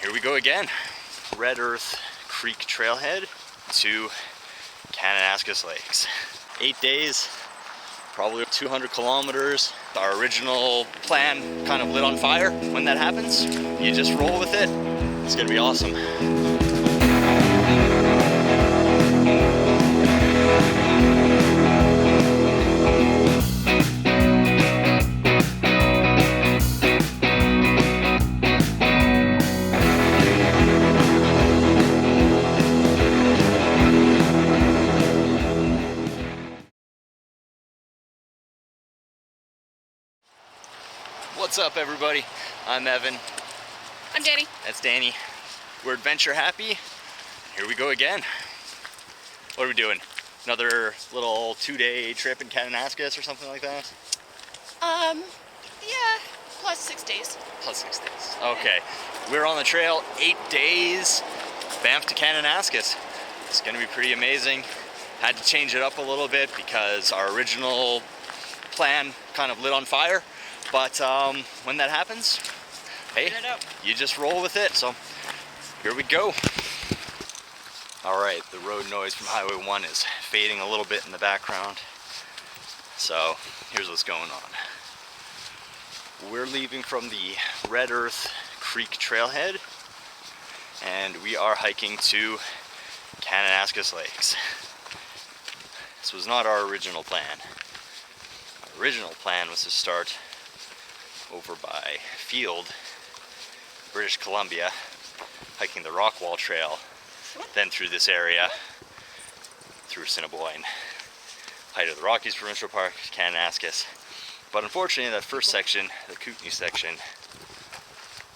Here we go again. Red Earth Creek trailhead to Kananaskis Lakes. 8 days, probably 200 kilometers. Our original plan kind of lit on fire. When that happens, you just roll with it. It's gonna be awesome. What's up, everybody? I'm Evan. I'm Danny. That's Danny. We're Adventure.Happy. Here we go again. What are we doing? Another little 2-day trip in Kananaskis or something like that? Yeah, plus 6 days. Plus 6 days. Okay. We're on the trail 8 days, Banff to Kananaskis. It's gonna be pretty amazing. Had to change it up a little bit because our original plan kind of lit on fire. But when that happens, hey, you just roll with it. So here we go. All right, the road noise from Highway 1 is fading a little bit in the background. So here's what's going on. We're leaving from the Red Earth Creek trailhead, and we are hiking to Kananaskis Lakes. This was not our original plan. Our original plan was to start over by Field, British Columbia, hiking the Rockwall Trail, then through this area, through Assiniboine, height of the Rockies, Provincial Park, Kananaskis. But unfortunately, that first section, the Kootenay section,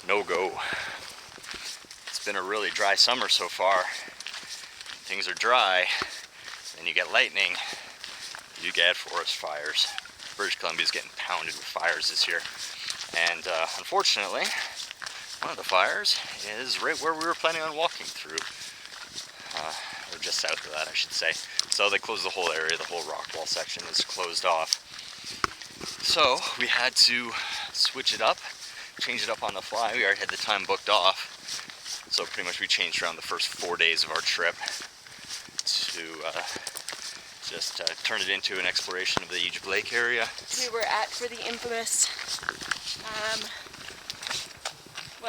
no go. It's been a really dry summer so far. Things are dry, then you get lightning, you get forest fires. British Columbia is getting pounded with fires this year. And unfortunately, one of the fires is right where we were planning on walking through. Or just south of that, I should say. So they closed the whole area, the whole Rockwall section is closed off. So we had to switch it up, change it up on the fly. We already had the time booked off. So pretty much we changed around the first 4 days of our trip to just turn it into an exploration of the Egypt Lake area. We were at for the infamous,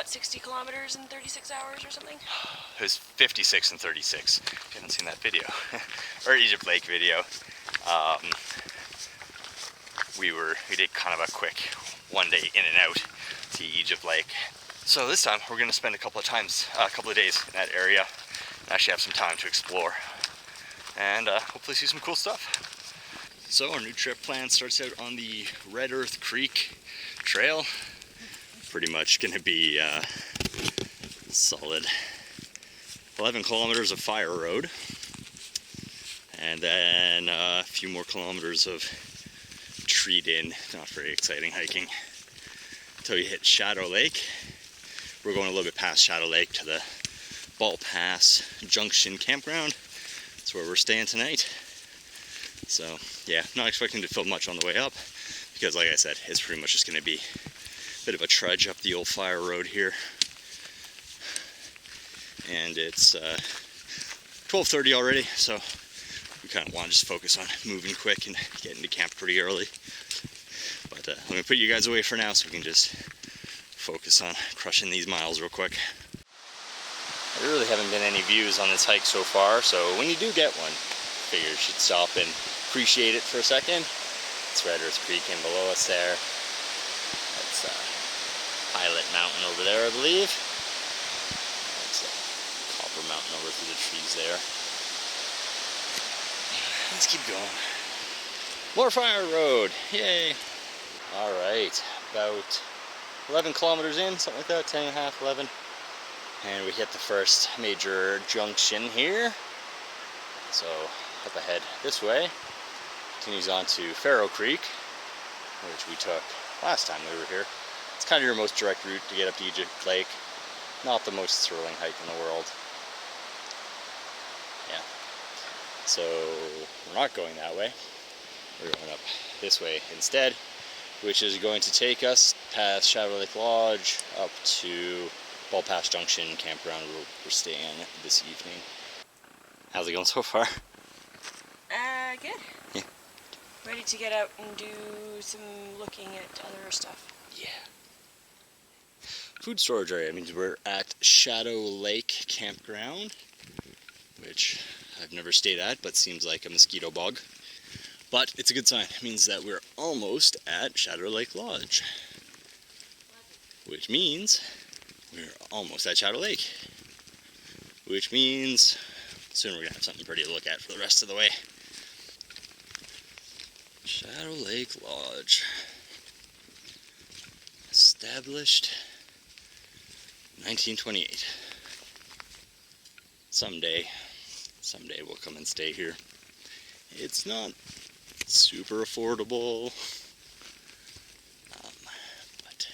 60 kilometers in 36 hours or something? It was 56 and 36. If you haven't seen that video, or Egypt Lake video, we did kind of a quick 1 day in and out to Egypt Lake. So this time we're going to spend a couple of days in that area, and actually have some time to explore, and hopefully see some cool stuff. So our new trip plan starts out on the Red Earth Creek trail. Pretty much going to be solid 11 kilometers of fire road, and then a few more kilometers of treed in, not very exciting hiking, until you hit Shadow Lake. We're going a little bit past Shadow Lake to the Ball Pass Junction campground. That's where we're staying tonight. So yeah, not expecting to film much on the way up, because like I said, it's pretty much just going to be a bit of a trudge up the old fire road here. And it's 12:30 already, so we kind of want to just focus on moving quick and getting to camp pretty early. But let me put you guys away for now so we can just focus on crushing these miles real quick. There really haven't been any views on this hike so far, so when you do get one, I figure you should stop and appreciate it for a second. It's Red Earth Creek in below us there. That's Pilot Mountain over there, I believe. That's Copper Mountain over through the trees there. Let's keep going. More fire road, yay! Alright, about 11 kilometers in, something like that, 10 and a half, 11. And we hit the first major junction here. So up ahead this way, continues on to Farah Creek, which we took last time we were here. It's kind of your most direct route to get up to Egypt Lake. Not the most thrilling hike in the world. Yeah. So we're not going that way. We're going up this way instead, which is going to take us past Shadow Lake Lodge up to Ball Pass Junction campground we're staying this evening. How's it going so far? Good. Yeah. Ready to get out and do some looking at other stuff. Yeah. Food storage area means we're at Shadow Lake Campground, which I've never stayed at, but seems like a mosquito bog. But it's a good sign. It means that we're almost at Shadow Lake Lodge, which means we're almost at Shadow Lake, which means soon we're gonna have something pretty to look at for the rest of the way. Shadow Lake Lodge, established 1928. Someday we'll come and stay here. It's not super affordable, but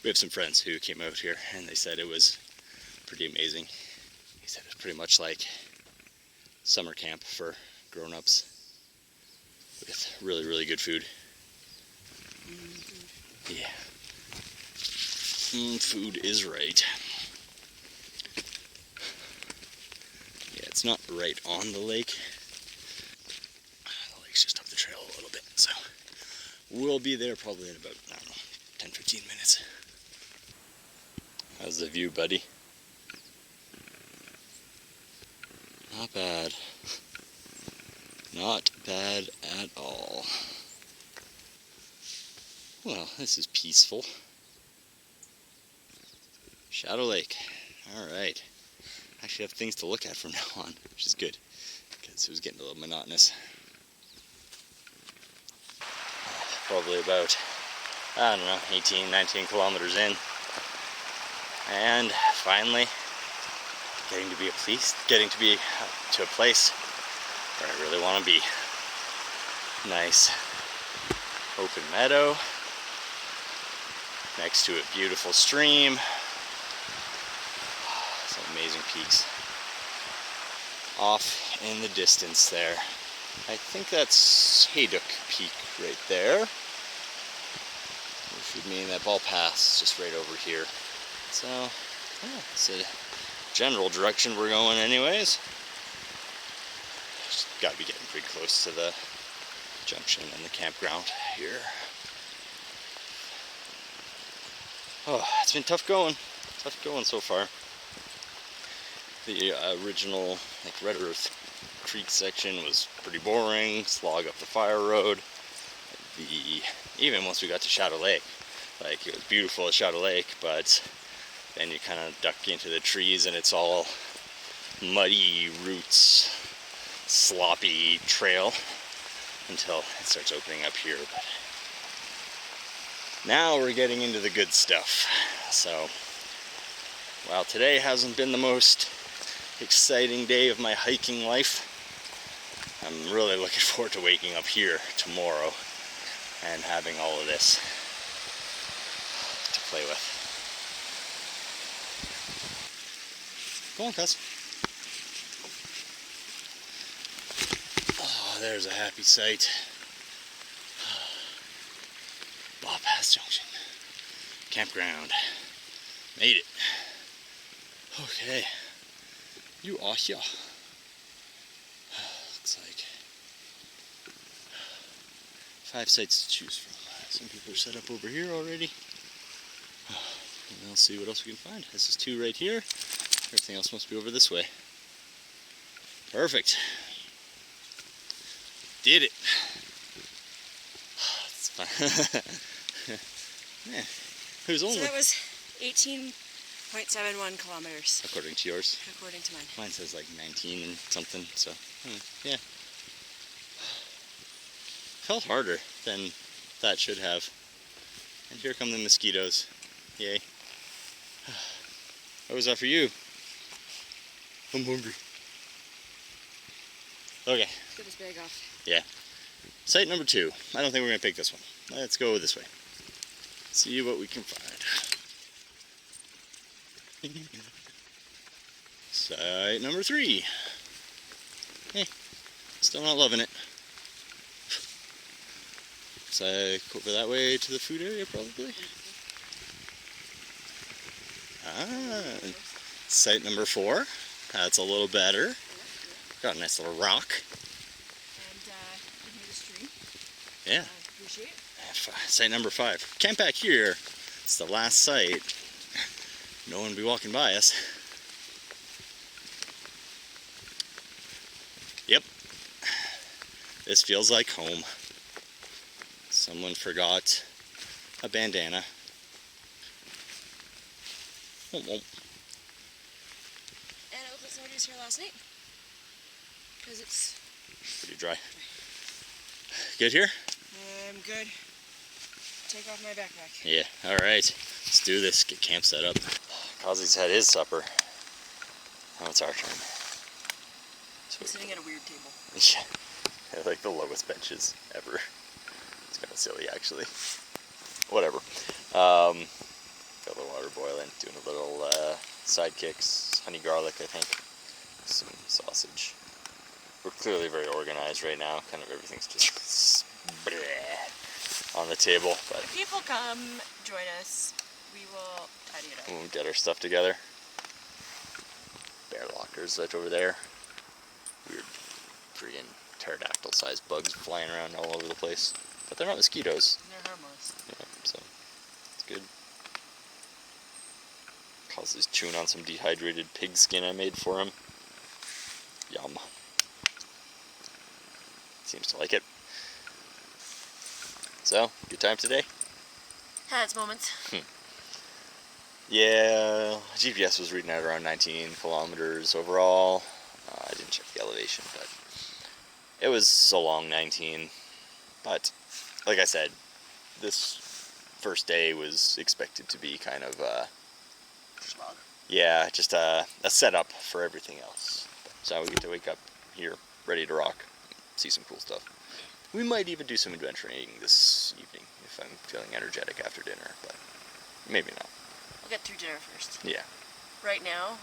we have some friends who came out here and they said it was pretty amazing. He said it's pretty much like summer camp for grown-ups with really, really good food. Yeah. Food is right. Yeah, it's not right on the lake. The lake's just up the trail a little bit, so we'll be there probably in about, I don't know, 10-15 minutes. How's the view, buddy? Not bad. Not bad at all. Well, this is peaceful. Shadow Lake. Alright. Actually have things to look at from now on, which is good, because it was getting a little monotonous. Probably about, I don't know, 18, 19 kilometers in. And finally, getting to be to a place where I really want to be. Nice open meadow next to a beautiful stream. Some amazing peaks off in the distance there. I think that's Haydock Peak right there, which would mean that Ball Pass is just right over here. So, yeah, it's a general direction we're going anyways. Just gotta be getting pretty close to the junction and the campground here. Oh, it's been tough going so far. The original Red Earth Creek section was pretty boring. Slog up the fire road. Even once we got to Shadow Lake, it was beautiful at Shadow Lake, but then you kind of duck into the trees and it's all muddy roots, sloppy trail until it starts opening up here. But now we're getting into the good stuff. So, while today hasn't been the most exciting day of my hiking life, I'm really looking forward to waking up here tomorrow and having all of this to play with. Go on, cuz. Oh, there's a happy sight. Ball Pass Junction. Campground. Made it. Okay. You are here. Looks like 5 sites to choose from. Some people are set up over here already. And we'll see what else we can find. This is 2 right here. Everything else must be over this way. Perfect. Did it. It's fun. Yeah. It was only. So that was 18.71 kilometers. According to yours? According to mine. Mine says like 19 and something, so yeah. Felt harder than that should have. And here come the mosquitoes. Yay. How was that for you? I'm hungry. Okay. Let's get this bag off. Yeah. Site number 2. I don't think we're going to pick this one. Let's go this way. See what we can find. Site number 3. Hey, still not loving it. So over that way to the food area probably. Site number 4. That's a little better. Got a nice little rock. And you can hear the stream. Yeah. Appreciate it. Site number 5. Camp back here. It's the last site. No one will be walking by us. Yep. This feels like home. Someone forgot a bandana. And I hope that somebody was here last night. Because it's pretty dry. Good here? I'm good. Take off my backpack. Yeah, alright. Let's do this. Get camp set up. Kazi's had his supper. Now it's our turn. I'm sitting at a weird table. Yeah. I like the lowest benches ever. It's kind of silly, actually. Whatever. Got the water boiling, doing a little sidekicks, honey garlic, I think. Some sausage. We're clearly very organized right now. Kind of everything's just bleh on the table. But if people come join us, we will tidy it up. We'll get our stuff together. Bear lockers right over there. Weird freaking pterodactyl-sized bugs flying around all over the place. But they're not mosquitoes. They're harmless. Yeah, so it's good. Kaz chewing on some dehydrated pig skin I made for him. Yum. Seems to like it. So, good time today? Had its moments. Yeah, GPS was reading out around 19 kilometers overall. I didn't check the elevation, but it was along 19. But, like I said, this first day was expected to be kind of, Slog. yeah, just a setup for everything else. So we get to wake up here, ready to rock, see some cool stuff. We might even do some adventuring this evening if I'm feeling energetic after dinner, but maybe not. We'll get through dinner first. Yeah. Right now,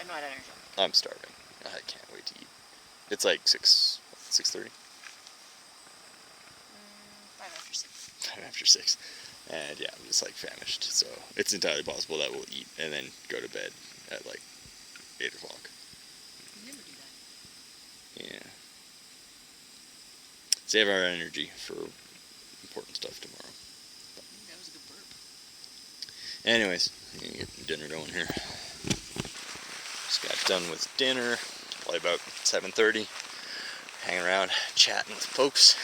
I'm not energetic. I'm starving. I can't wait to eat. It's like 6:30? 5 after 6. 5 after 6. And yeah, I'm just like famished. So it's entirely possible that we'll eat and then go to bed at like 8 o'clock. You never do that. Yeah. Save our energy for important stuff tomorrow. That was a good burp. Anyways, I'm gonna get dinner going here. Just got done with dinner, probably about 7:30. Hanging around, chatting with folks.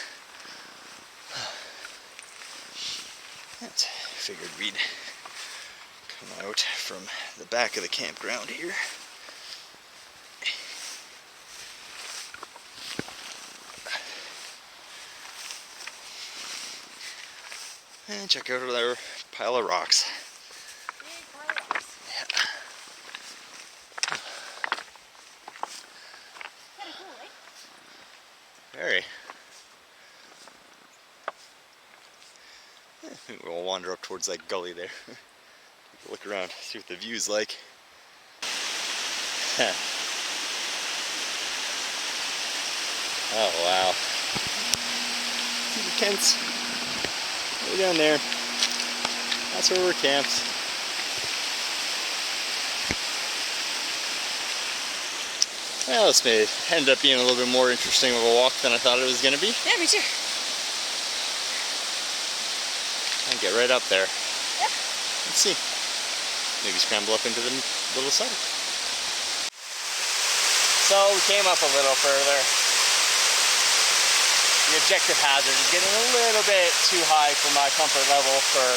And figured we'd come out from the back of the campground here. And check out our pile of rocks. Big piles. Yeah. Kinda cool, eh? Very. We'll wander up towards that gully there. Look around, see what the view's like. Oh wow. See the tents? Way down there. That's where we're camped. Well, this may end up being a little bit more interesting of a walk than I thought it was going to be. Yeah, me too. I'll get right up there. Yep. Let's see. Maybe scramble up into the little site. So we came up a little further. The objective hazard is getting a little bit too high for my comfort level for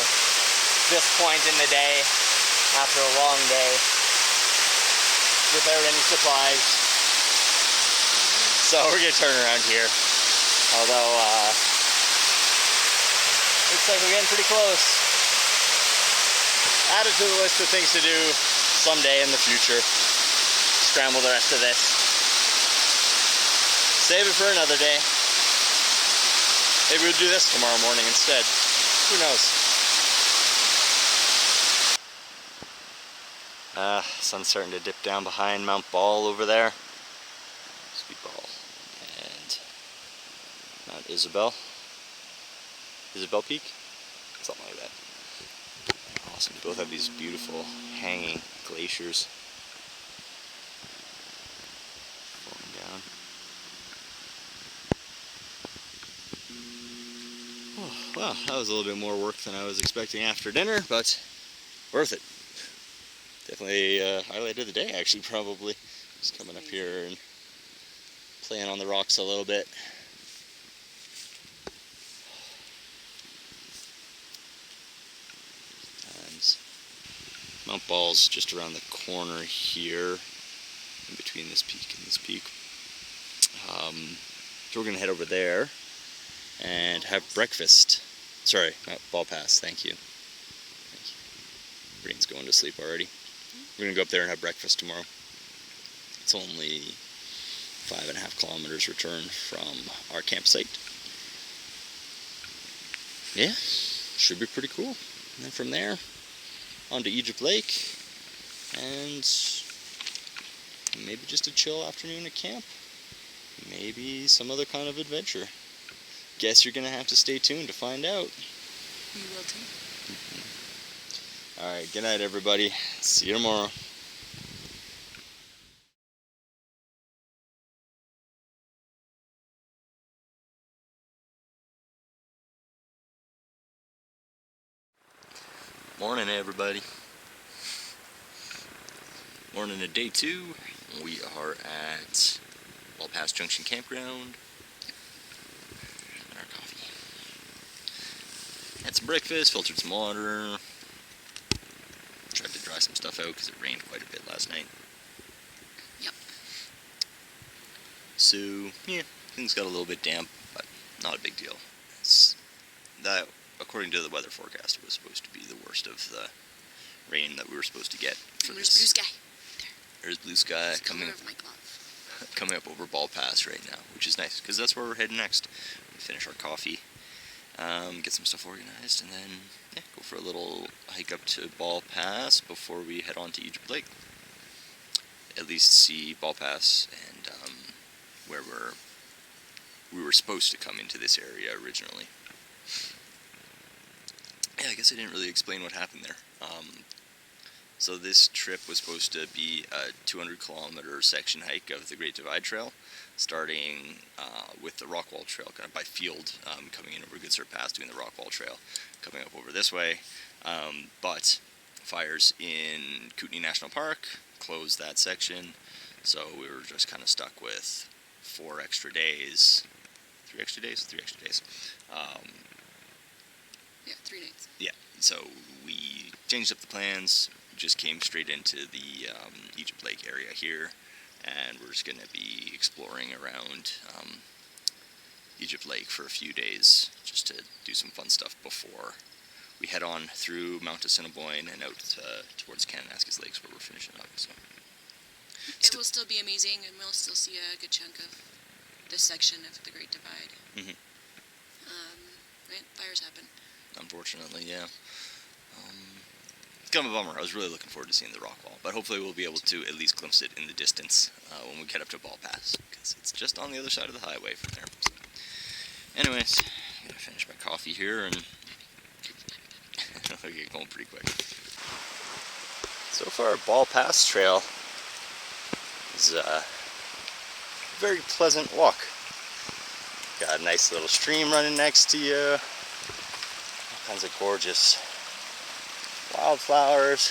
this point in the day after a long day without any supplies. So we're gonna turn around here. Although looks like we're getting pretty close. Add it to the list of things to do someday in the future. Scramble the rest of this. Save it for another day. Maybe we'll do this tomorrow morning instead. Who knows? Sun's starting to dip down behind Mount Ball over there. Sweet Ball. And Mount Isabel. Isabel Peak? Something like that. awesome. Both have these beautiful hanging glaciers falling down. Oh, well, that was a little bit more work than I was expecting after dinner, but worth it. Definitely highlight of the day, actually, probably. Just coming up here and playing on the rocks a little bit. And Mount Ball's just around the corner here, in between this peak and this peak. So we're going to head over there and have breakfast. Sorry, Ball Pass, thank you. Brain's going to sleep already. We're going to go up there and have breakfast tomorrow. It's only 5.5 kilometers return from our campsite. Yeah, should be pretty cool. And then from there, on to Egypt Lake, and maybe just a chill afternoon at camp. Maybe some other kind of adventure. Guess you're going to have to stay tuned to find out. You will too. Alright, good night everybody. See you tomorrow. Morning everybody. Morning of day 2. We are at Ball Pass Junction Campground. Having our coffee. Had some breakfast, filtered some water. Tried to dry some stuff out because it rained quite a bit last night. Yep. So, yeah, things got a little bit damp, but not a big deal. That, according to the weather forecast, it was supposed to be the worst of the rain that we were supposed to get. For There's blue sky. There's blue sky It's coming up over Ball Pass right now, which is nice, because that's where we're heading next. We finish our coffee, get some stuff organized, and then go for a little hike up to Ball Pass before we head on to Egypt Lake. At least see Ball Pass and where we were supposed to come into this area originally. Yeah, I guess I didn't really explain what happened there. So this trip was supposed to be a 200-kilometer section hike of the Great Divide Trail, starting with the Rockwall Trail, kind of by field, coming in over Goodsir Pass, doing the Rockwall Trail, coming up over this way. But fires in Kootenay National Park closed that section, so we were just kind of stuck with 4 extra days. 3 extra days? 3 extra days. Yeah, 3 days. Yeah, so we changed up the plans, just came straight into the Egypt Lake area here, and we're just going to be exploring around Egypt Lake for a few days, just to do some fun stuff before we head on through Mount Assiniboine and out towards Kananaskis Lakes, where we're finishing up. So It will still be amazing, and we'll still see a good chunk of this section of the Great Divide. Mhm. Right? Fires happen. Unfortunately, yeah. It's kind of a bummer. I was really looking forward to seeing the rock wall, but hopefully we'll be able to at least glimpse it in the distance when we get up to Ball Pass, because it's just on the other side of the highway from there. So, anyways, I'm going to finish my coffee here and I'll get going pretty quick. So far, Ball Pass Trail is a very pleasant walk. Got a nice little stream running next to you. All kinds of gorgeous wildflowers.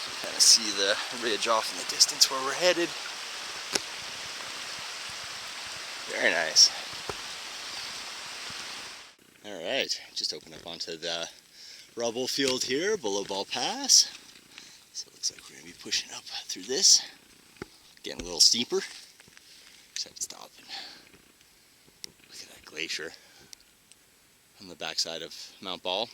You kind of see the ridge off in the distance where we're headed. Very nice. Alright, just opened up onto the rubble field here below Ball Pass. So it looks like we're going to be pushing up through this. Getting a little steeper. Just have to stop and look at that glacier on the backside of Mount Ball.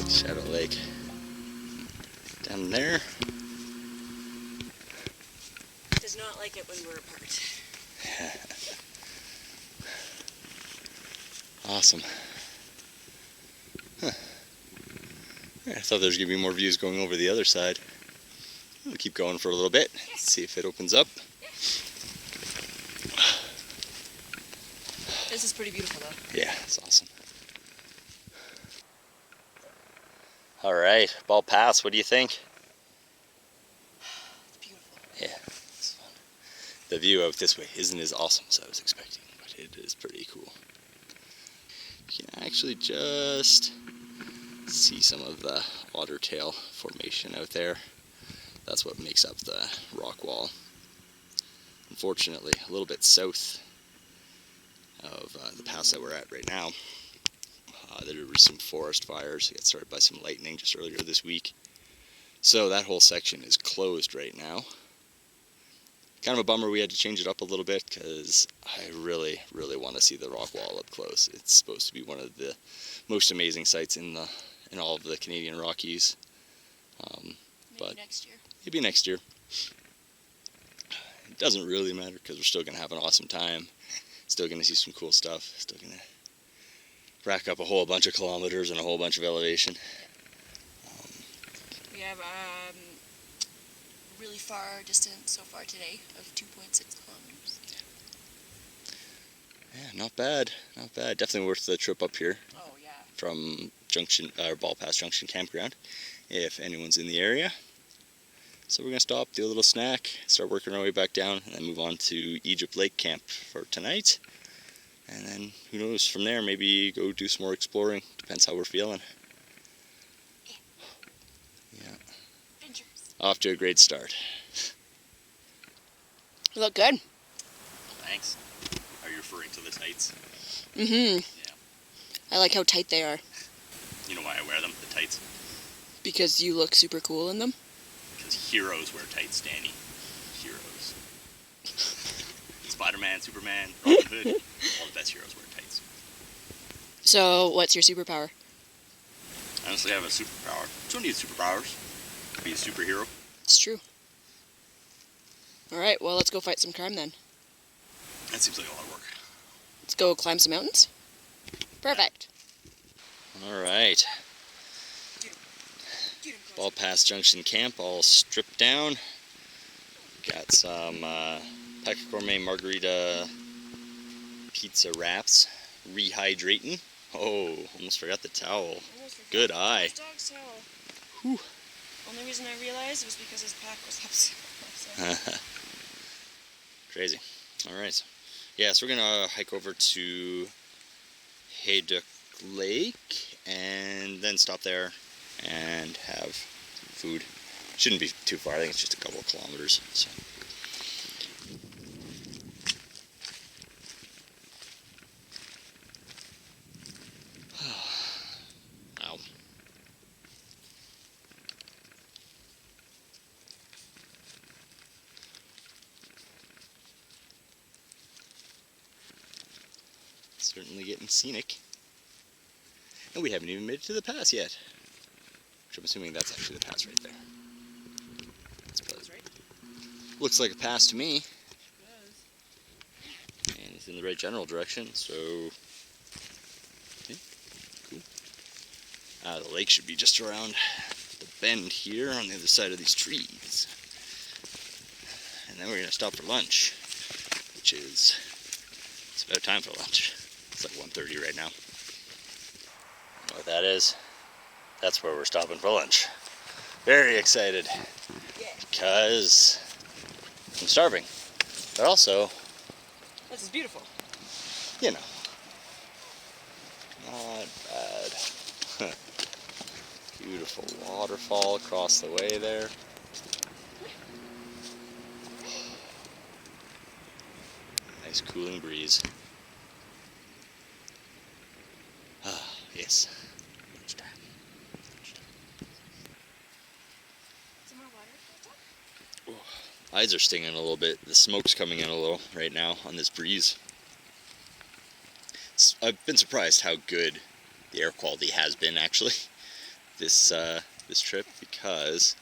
Shadow Lake. Down there. Does not like it when we're apart. Awesome. Huh. I thought there was going to be more views going over the other side. We'll keep going for a little bit, see if it opens up. This is pretty beautiful though. Yeah, it's awesome. Alright, Ball Pass, what do you think? It's beautiful. Yeah, it's fun. The view out this way isn't as awesome as I was expecting, but it is pretty cool. You can actually just see some of the otter tail formation out there. That's what makes up the rock wall. Unfortunately, a little bit south of the pass that we're at right now, there were some forest fires. It got started by some lightning just earlier this week. So that whole section is closed right now. Kind of a bummer we had to change it up a little bit because I really, really want to see the rock wall up close. It's supposed to be one of the most amazing sights in all of the Canadian Rockies. Maybe next year. Maybe next year. It doesn't really matter because we're still going to have an awesome time. Still going to see some cool stuff. Still going to rack up a whole bunch of kilometers and a whole bunch of elevation. We have really far distance so far today of 2.6 kilometers. Yeah, not bad. Not bad. Definitely worth the trip up here. Oh yeah. From Ball Pass Junction Campground, if anyone's in the area. So we're going to stop, do a little snack, start working our way back down, and then move on to Egypt Lake Camp for tonight. And then, who knows, from there, maybe go do some more exploring. Depends how we're feeling. Yeah. Adventures. Off to a great start. You look good. Thanks. Are you referring to the tights? Mm-hmm. Yeah. I like how tight they are. You know why I wear them, the tights? Because you look super cool in them? Because heroes wear tights, Danny. Heroes. Spider-Man, Superman, Robin Hood, all the best heroes wear tights. So, what's your superpower? I honestly have a superpower. Don't need superpowers to be a superhero. It's true. Alright, well, let's go fight some crime then. That seems like a lot of work. Let's go climb some mountains. Perfect. Alright. Ball Pass Junction Camp all stripped down. Got some Peck Gourmet Margarita pizza wraps. Rehydrating. Oh, almost forgot the towel. Good eye. His dog's towel. Whew. Only reason I realized was because his pack was upside. Crazy. Alright. Yeah, so we're going to hike over to Hayduck Lake and then stop there and have food. Shouldn't be too far, I think it's just a couple of kilometers. So. Ow. Certainly getting scenic. And we haven't even made it to the pass yet. Which I'm assuming that's actually the pass right there. That's right. Looks like a pass to me. And it's in the right general direction, so yeah, cool. The lake should be just around the bend here on the other side of these trees. And then we're gonna stop for lunch, which is, it's about time for lunch. It's like 1:30 right now. What that is, that's where we're stopping for lunch. Very excited, because I'm starving, but also, This is beautiful. you know, not bad. Beautiful waterfall across the way there. Nice cooling breeze. Ah, yes. Some more water? Eyes are stinging a little bit. The smoke's coming in a little right now on this breeze. I've been surprised how good the air quality has been, actually. this this trip because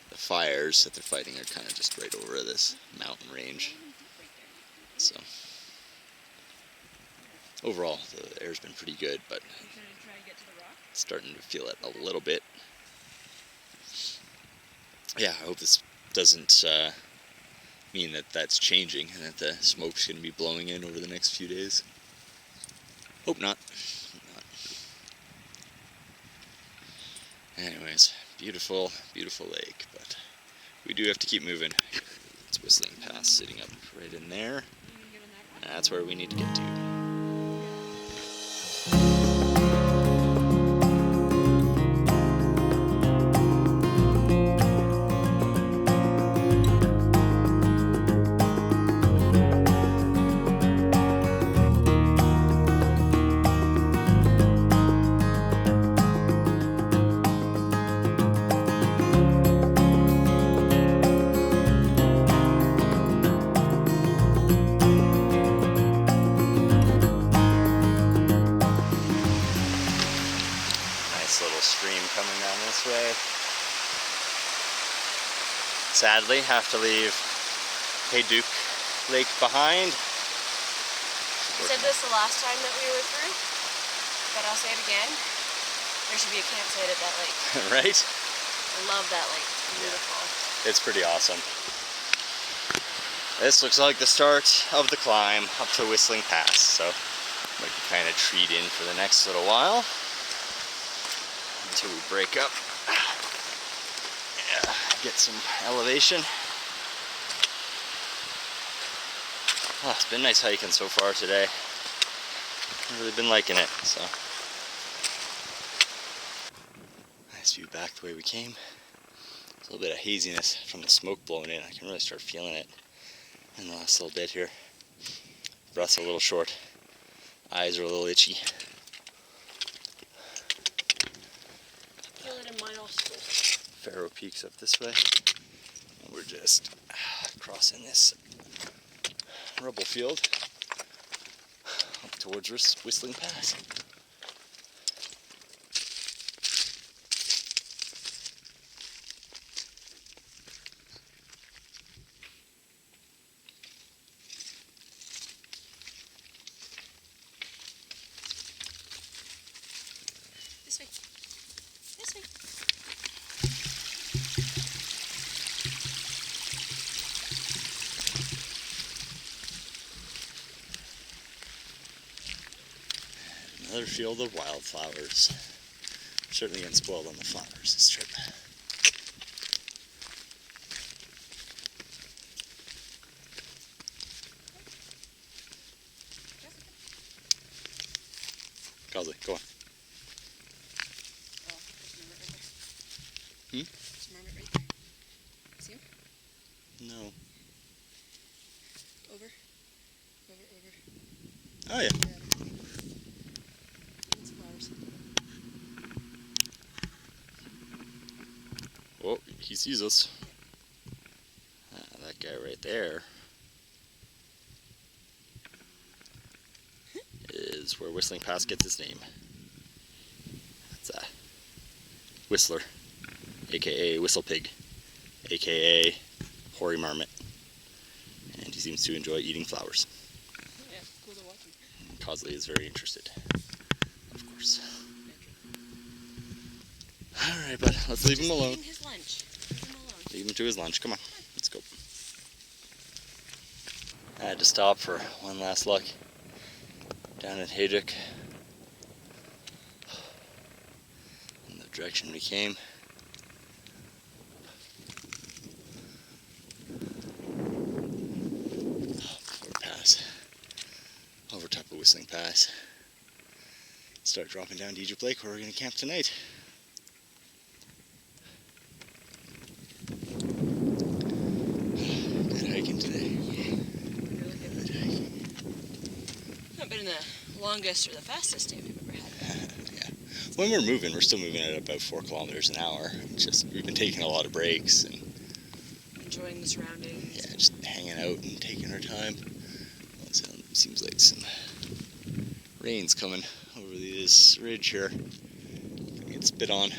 the fires that they're fighting are kind of just right over this mountain range. So overall, the air's been pretty good, but starting to feel it a little bit. Yeah, I hope this doesn't mean that that's changing and that the smoke's going to be blowing in over the next few days. Hope not. Anyways, beautiful, beautiful lake, but we do have to keep moving. It's Whistling Pass sitting up right in there. And that's where we need to get to. Coming down this way. Sadly, have to leave Hayduke Lake behind. I said this the last time that we were through, but I'll say it again. There should be a campsite at that lake. Right? I love that lake. It's beautiful. Yeah. It's pretty awesome. This looks like the start of the climb up to Whistling Pass, so might be kind of treed in for the next little while. Until we break up, yeah, get some elevation. Oh, it's been nice hiking so far today. I've really been liking it. So nice view back the way we came. There's a little bit of haziness from the smoke blowing in. I can really start feeling it in the last little bit here. Breath's a little short. Eyes are a little itchy. Farah Peaks up this way, and we're just crossing this rubble field up towards Whistling Pass. This way. This way. Another field of wildflowers. I'm certainly getting spoiled on the flowers this trip. Gosley, go on. Oh, there's a marmot right there. Hmm? There's a marmot right there. See him? No. Over. Oh yeah. Oh, he sees us. That guy right there is where Whistling Pass gets its name. That's a whistler, aka whistle pig, aka hoary marmot, and he seems to enjoy eating flowers. Yeah, cool to watch him. Cosley is very interested, of course. Alright, bud, let's leave him alone. Leave him his lunch. Leave him alone. Leave him to his lunch. Come on, let's go. I had to stop for one last look down at Hayduke in the direction we came. Before we pass over top of Whistling Pass, start dropping down to Egypt Lake where we're going to camp tonight. Good hiking today. Really good hiking. Not been the longest or the fastest day we've ever had. Yeah. When we're moving, we're still moving at about 4 kilometers an hour. It's just we've been taking a lot of breaks and enjoying the surroundings. Yeah, just hanging out and taking our time. Well, it seems like some rain's coming over this ridge here. Gonna get spit on.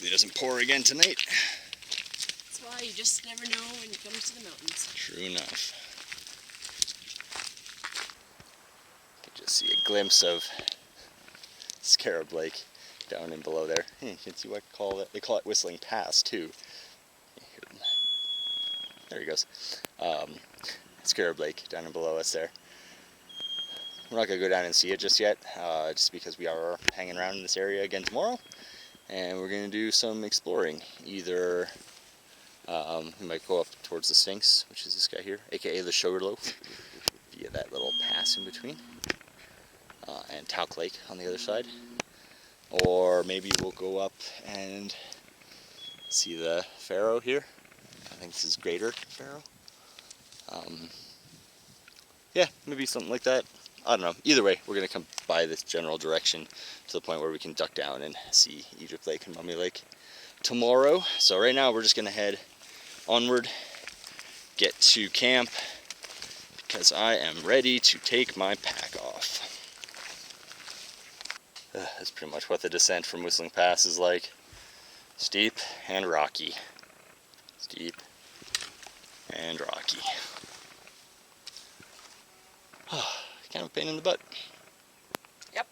Hopefully it doesn't pour again tonight. That's why you just never know when it comes to the mountains. True enough. You can just see a glimpse of Scarab Lake down in below there. You can see what they call it Whistling Pass too. There he goes. Scarab Lake down in below us there. We're not going to go down and see it just yet, just because we are hanging around in this area again tomorrow. And we're going to do some exploring. Either we might go up towards the Sphinx, which is this guy here, aka the Sugarloaf, via that little pass in between. And Talc Lake on the other side. Or maybe we'll go up and see the Pharaoh here. I think this is Greater Pharaoh. Yeah, maybe something like that. I don't know. Either way, we're going to come by this general direction to the point where we can duck down and see Egypt Lake and Mummy Lake tomorrow. So right now we're just going to head onward, get to camp, because I am ready to take my pack off. That's pretty much what the descent from Whistling Pass is like. Steep and rocky. Steep and rocky. Kind of a pain in the butt. Yep.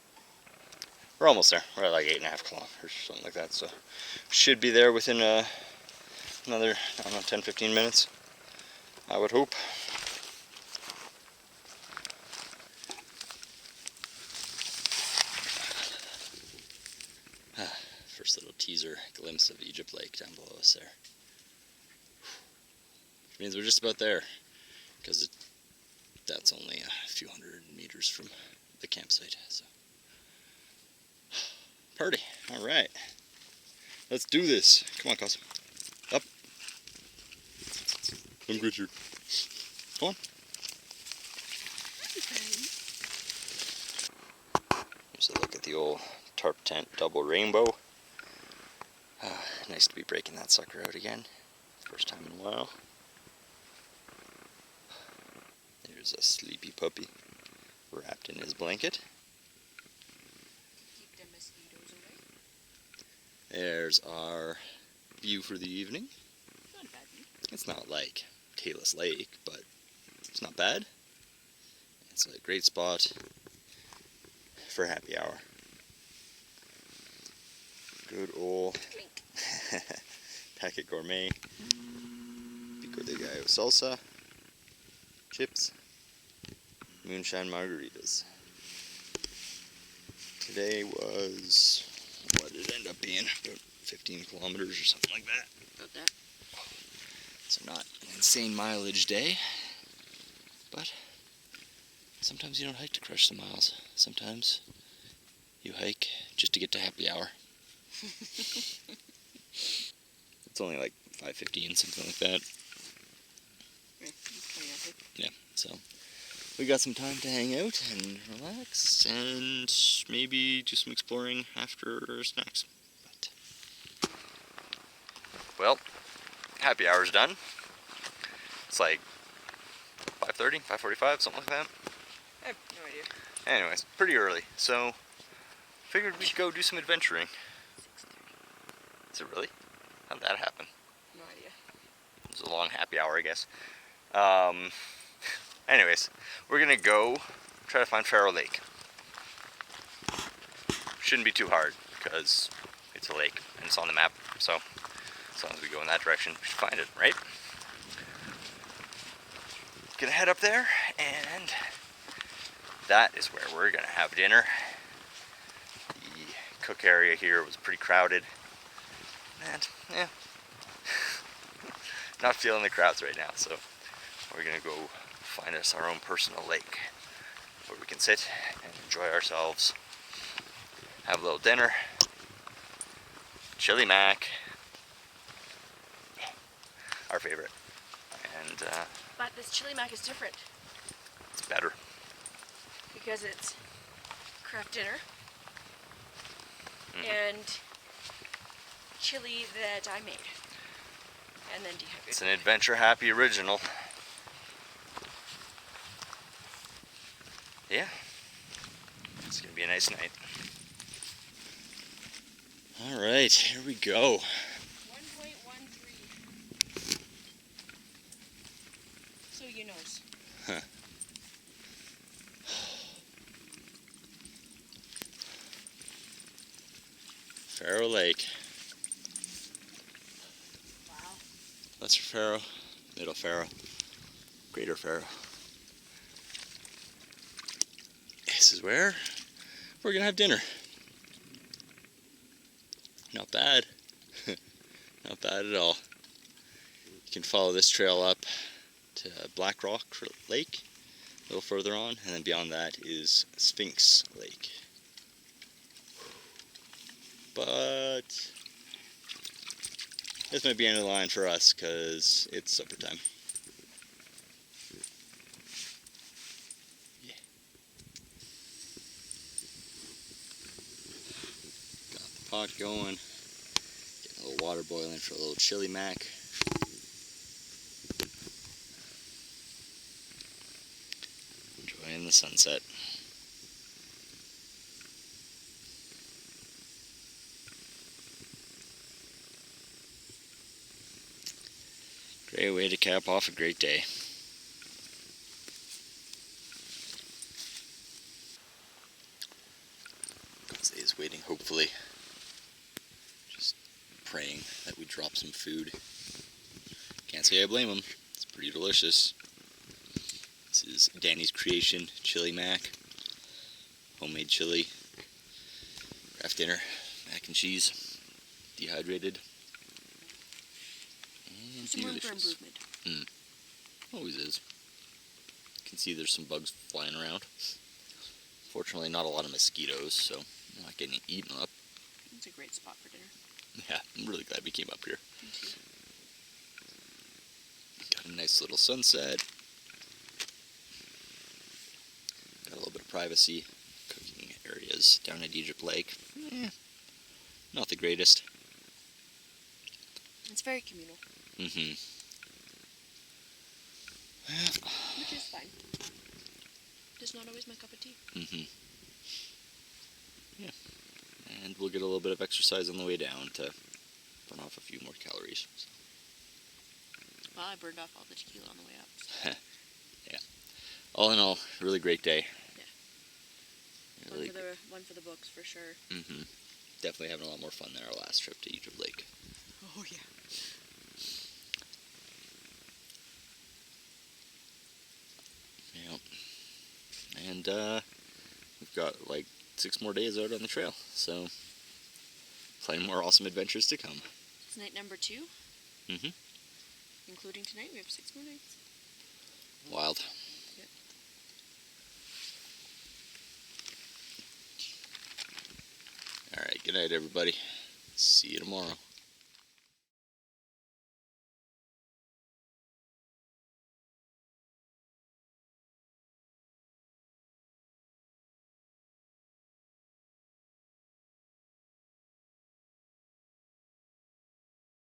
We're almost there. We're at like 8.5 kilometers or something like that. So should be there within another, I don't know, 10-15 minutes. I would hope. First little teaser glimpse of Egypt Lake down below us there. Which means we're just about there, because that's only a few hundred meters from the campsite. So, party! All right, let's do this. Come on, Cos. Up. Come get you. Come on. Here's a look at the old tarp tent double rainbow. Nice to be breaking that sucker out again. First time in a while. There's a sleepy puppy wrapped in his blanket. Keep the mosquitoes away. There's our view for the evening. Not a bad view. It's not like Taylor's Lake, but it's not bad. It's a great spot for happy hour. Good old packet gourmet, pico de gallo salsa, chips, moonshine margaritas. Today was, what did it end up being? About 15 kilometers or something like that. About that. So not an insane mileage day, but sometimes you don't hike to crush the miles. Sometimes you hike just to get to happy hour. It's only like 5:15, something like that. Yeah, so we got some time to hang out and relax and maybe do some exploring after snacks. But, well, happy hour's done. It's like 5:30, 5:45, something like that. I have no idea. Anyways, pretty early, so figured we'd go do some adventuring. 6:30. Is it really? How'd that happen? No idea. It was a long happy hour, I guess. Anyways, we're gonna go try to find Farah Lake. Shouldn't be too hard because it's a lake and it's on the map. So as long as we go in that direction, we should find it, right? Gonna head up there, and that is where we're gonna have dinner. The cook area here was pretty crowded, and yeah, not feeling the crowds right now. So we're gonna go find us our own personal lake where we can sit and enjoy ourselves, have a little dinner, chili mac, our favorite, and But this chili mac is different it's better. because it's craft dinner Mhm. and chili that I made and then dehydrated. It's an Adventure.Happy original. Yeah, it's gonna be a nice night. All right, here we go. 1.13. So you knows. Huh. Farah Lake. Wow. Lesser Farah, Middle Farah, Greater Farah. This is where we're gonna have dinner. Not bad. Not bad at all. You can follow this trail up to Black Rock Lake, a little further on, and then beyond that is Sphinx Lake. But this might be end of the line for us because it's supper time. Yeah. Got the pot going. Getting a little water boiling for a little chili mac. Enjoying the sunset. Great way to cap off a great day. God's is waiting, hopefully. Just praying that we drop some food. Can't say I blame him. It's pretty delicious. This is Danny's creation, chili mac. Homemade chili. Craft dinner, mac and cheese. Dehydrated. And Some room for delicious. improvement. Always is. You can see there's some bugs flying around. Fortunately, not a lot of mosquitoes, so I'm not getting eaten up. It's a great spot for dinner. Yeah, I'm really glad we came up here. Me too. Got a nice little sunset. Got a little bit of privacy. Cooking areas down at Egypt Lake. Not the greatest. It's very communal. Mm-hmm. Which is fine. Just not always my cup of tea. Mm-hmm. Yeah. And we'll get a little bit of exercise on the way down to burn off a few more calories. Well, I burned off all the tequila on the way up. So. Yeah. All in all, really great day. Yeah. Really One for the books, for sure. Mm-hmm. Definitely having a lot more fun than our last trip to Egypt Lake. Oh, yeah. Yep. And we've got like 6 more days out on the trail, so plenty more awesome adventures to come. It's night number 2. Mm-hmm. Including tonight, we have 6 more nights. Wild. Yep. All right, good night, everybody. See you tomorrow.